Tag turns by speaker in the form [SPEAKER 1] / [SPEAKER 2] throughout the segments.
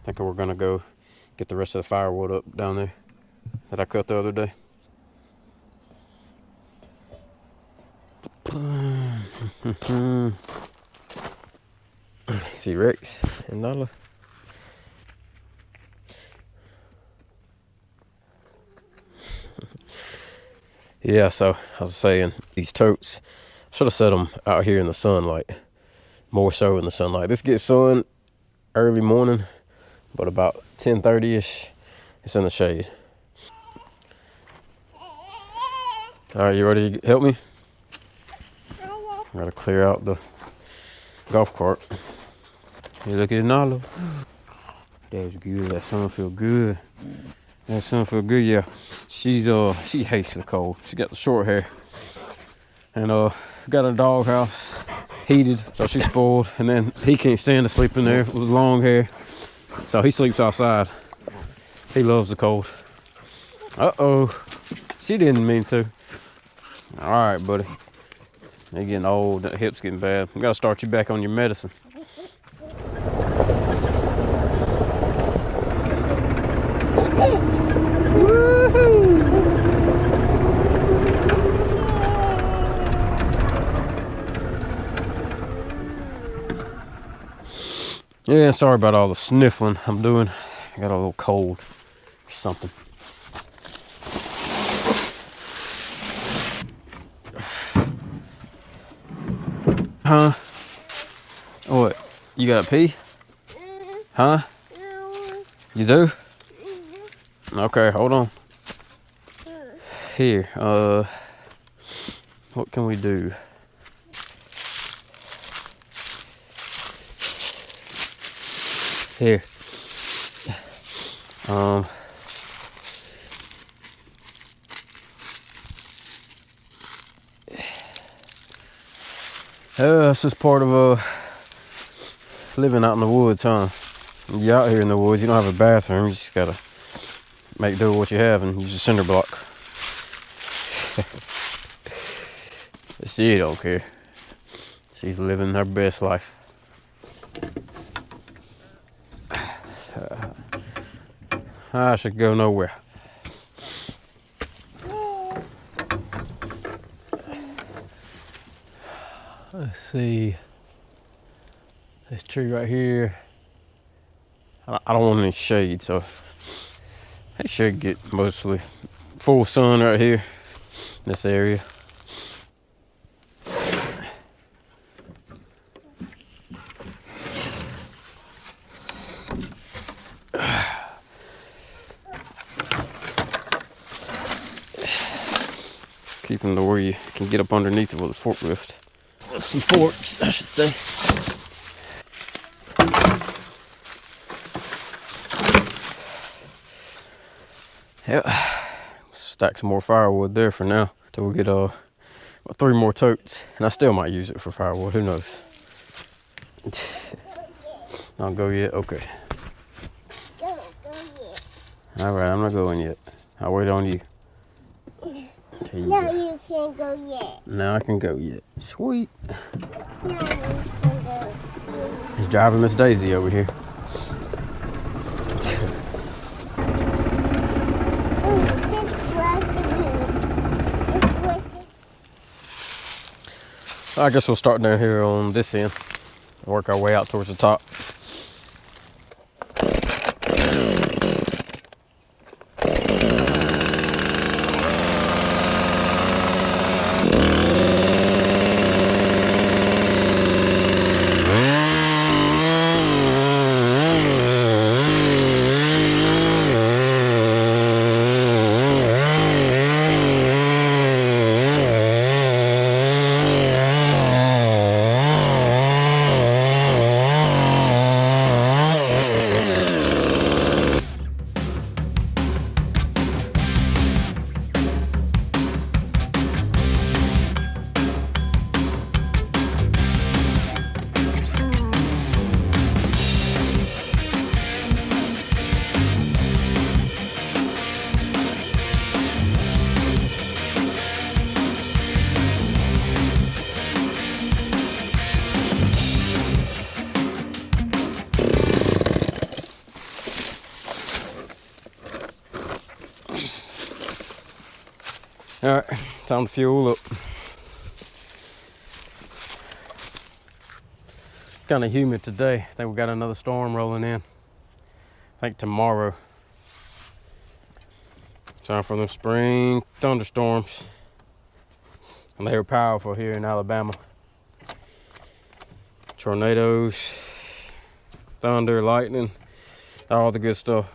[SPEAKER 1] think we're gonna go get the rest of the firewood up down there that I cut the other day. See Rex and Nala. Yeah, so I was saying, these totes, I should have set them out here in the sunlight, more so in the sunlight. This gets sun early morning, but about 10:30ish, it's in the shade. All right, you ready to help me? I gotta clear out the golf cart. You look at Nala. That's good. That sun feel good. That sun feel good. Yeah, she hates the cold. She got the short hair, and got a doghouse heated, so she's spoiled. And then he can't stand to sleep in there with long hair, so he sleeps outside. He loves the cold. She didn't mean to. All right, buddy. You're getting old. That hip's getting bad. We gotta start you back on your medicine. Yeah, sorry about all the sniffling I'm doing. I got a little cold or something. Huh? What? You gotta pee? Huh? You do? Okay, hold on. Here, what can we do? Here. That's just part of living out in the woods, huh? You're out here in the woods, you don't have a bathroom, you just gotta make do with what you have and use a cinder block. She don't care. She's living her best life. I should go nowhere. Let's see. This tree right here. I don't want any shade, so I should get mostly full sun right here, this area. Keep them to where you can get up underneath it with a forklift. Some forks, I should say. Yep. Stack some more firewood there for now till we get 3 more totes, and I still might use it for firewood. Who knows? I'll go yet. Okay. All right, I'm not going yet. I'll wait on you.
[SPEAKER 2] You can't go yet.
[SPEAKER 1] Now I can go yet. Sweet.
[SPEAKER 2] No, you can go.
[SPEAKER 1] He's driving Miss Daisy over here. I guess we'll start down here on this end and work our way out towards the top. All right, time to fuel up. It's kind of humid today. I think we got another storm rolling in. I think tomorrow. Time for them spring thunderstorms. And they were powerful here in Alabama. Tornadoes, thunder, lightning, all the good stuff.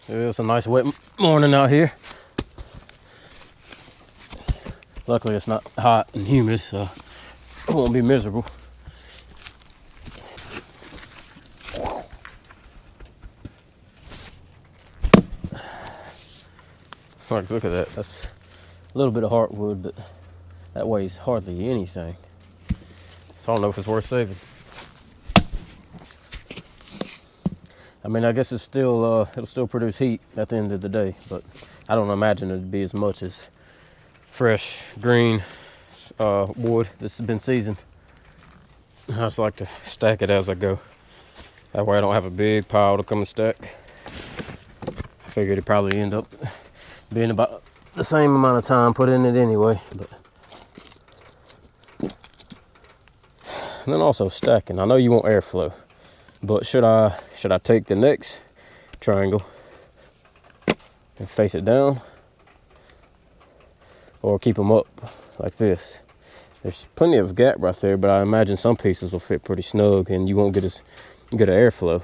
[SPEAKER 1] It's a nice wet morning out here. Luckily it's not hot and humid, so it won't be miserable. Like, look at that. That's a little bit of heartwood, but that weighs hardly anything. So I don't know if it's worth saving. I mean, I guess it's still it'll still produce heat at the end of the day, but I don't imagine it'd be as much as fresh green wood that's been seasoned. I just like to stack it as I go. That way I don't have a big pile to come and stack. I figured it'd probably end up being about the same amount of time put in it anyway, but and then also stacking. I know you want airflow, but should I take the next triangle and face it down, or keep them up like this? There's plenty of gap right there, but I imagine some pieces will fit pretty snug and you won't get as good an airflow.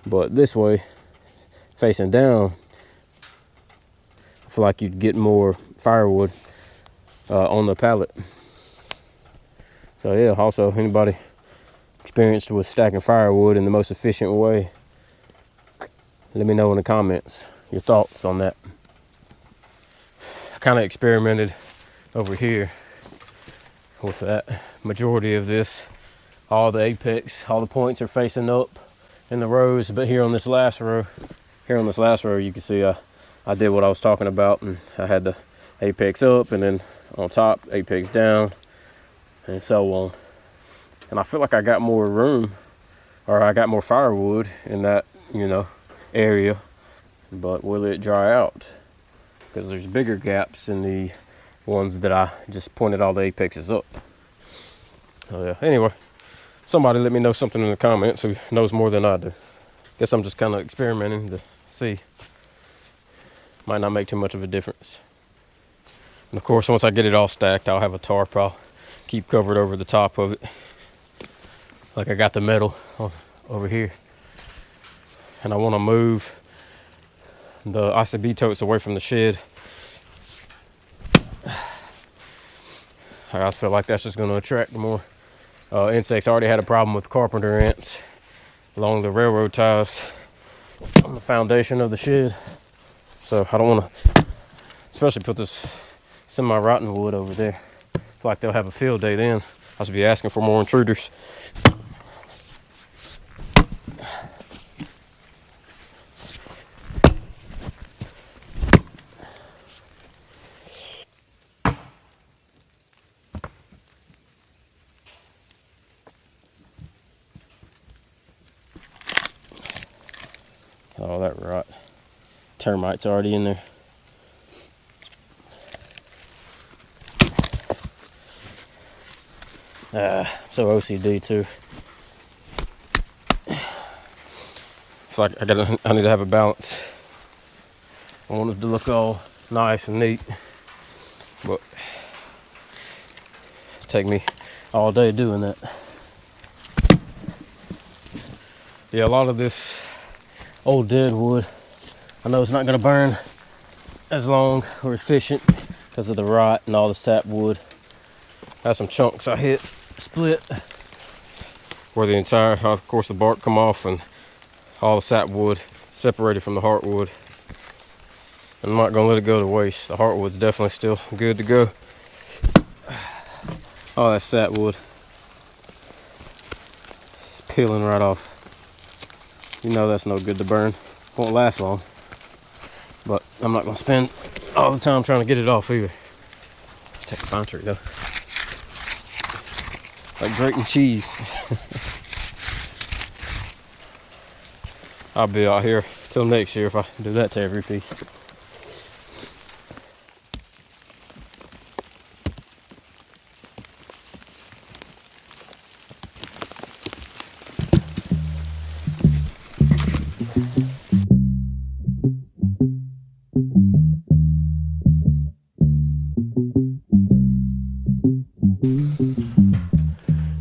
[SPEAKER 1] But this way, facing down, I feel like you'd get more firewood on the pallet. So yeah, also anybody experienced with stacking firewood in the most efficient way, let me know in the comments your thoughts on that. I kind of experimented over here with that. Majority of this, all the apex, all the points are facing up in the rows, but here on this last row, you can see I did what I was talking about, and I had the apex up, and then on top, apex down, and so on. And I feel like I got more room, or I got more firewood in that, area. But will it dry out? Because there's bigger gaps in the ones that I just pointed all the apexes up. So yeah, anyway, somebody let me know something in the comments who knows more than I do. Guess I'm just kind of experimenting to see. Might not make too much of a difference. And of course, once I get it all stacked, I'll have a tarp I'll keep covered over the top of it. Like I got the metal over here. And I want to move the ICB totes away from the shed. I just feel like that's just going to attract more insects. I already had a problem with carpenter ants along the railroad ties on the foundation of the shed. So I don't want to, especially put this semi-rotten wood over there. I feel like they'll have a field day then. I should be asking for more intruders. Oh, that rot. Termites already in there. So OCD too. It's like I need to have a balance. I want it to look all nice and neat, but it take me all day doing that. Yeah, a lot of this old dead wood, I know it's not going to burn as long or efficient because of the rot and all the sap wood. Got some chunks I hit split where the entire, of course, the bark come off and all the sap wood separated from the heartwood. I'm not going to let it go to waste. The heartwood's definitely still good to go. All that sap wood is peeling right off. You know that's no good to burn. Won't last long. But I'm not going to spend all the time trying to get it off either. Take a pine tree though. Like grating cheese. I'll be out here till next year if I do that to every piece.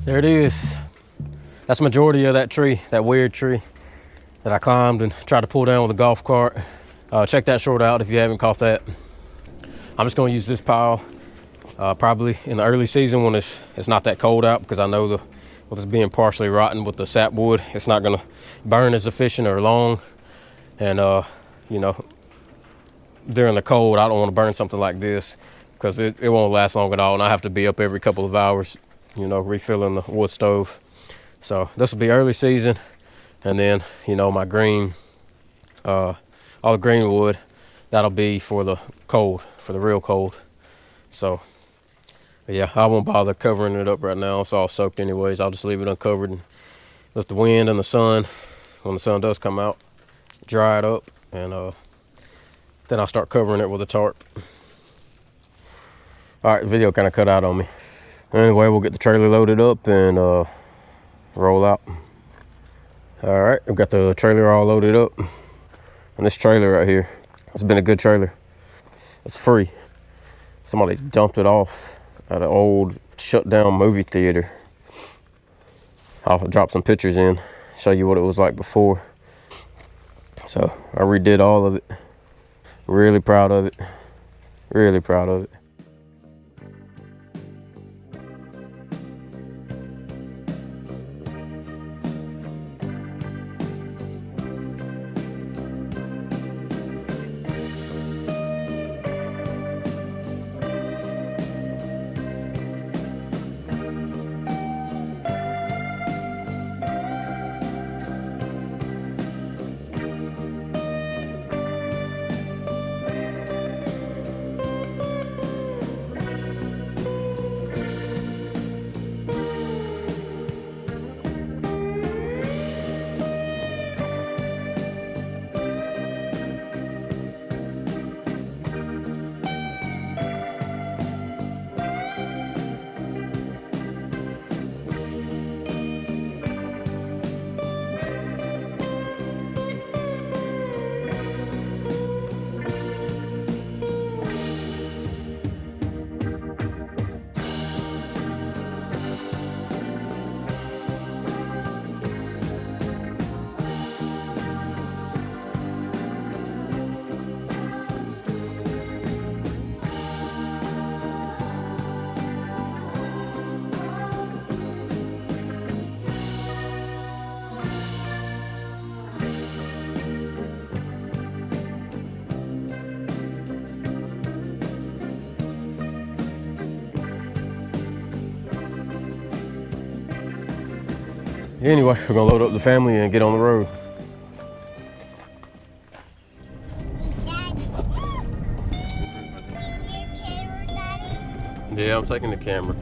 [SPEAKER 1] There it is. That's the majority of that tree, that weird tree that I climbed and tried to pull down with a golf cart. Check that short out if you haven't caught that. I'm just gonna use this pile probably in the early season when it's not that cold out, because I know with it's being partially rotten with the sapwood, it's not gonna burn as efficient or long. And you know, during the cold, I don't want to burn something like this because it won't last long at all, and I have to be up every couple of hours, you know, refilling the wood stove. So this will be early season, and then, you know, my green, all the green wood, that'll be for the cold, for the real cold. So yeah, I won't bother covering it up right now. It's all soaked anyways. I'll just leave it uncovered and let the wind and the sun, when the sun does come out, dry it up, and then I'll start covering it with a tarp. All right, the video kind of cut out on me. Anyway, we'll get the trailer loaded up and roll out. All right, I've got the trailer all loaded up. And this trailer right here, it's been a good trailer. It's free. Somebody dumped it off at an old shut down movie theater. I'll drop some pictures in, show you what it was like before. So I redid all of it. Really proud of it. Really proud of it. Anyway, we're gonna load up the family and get on the road.
[SPEAKER 2] Daddy, in your camera, Daddy?
[SPEAKER 1] Yeah, I'm taking the camera.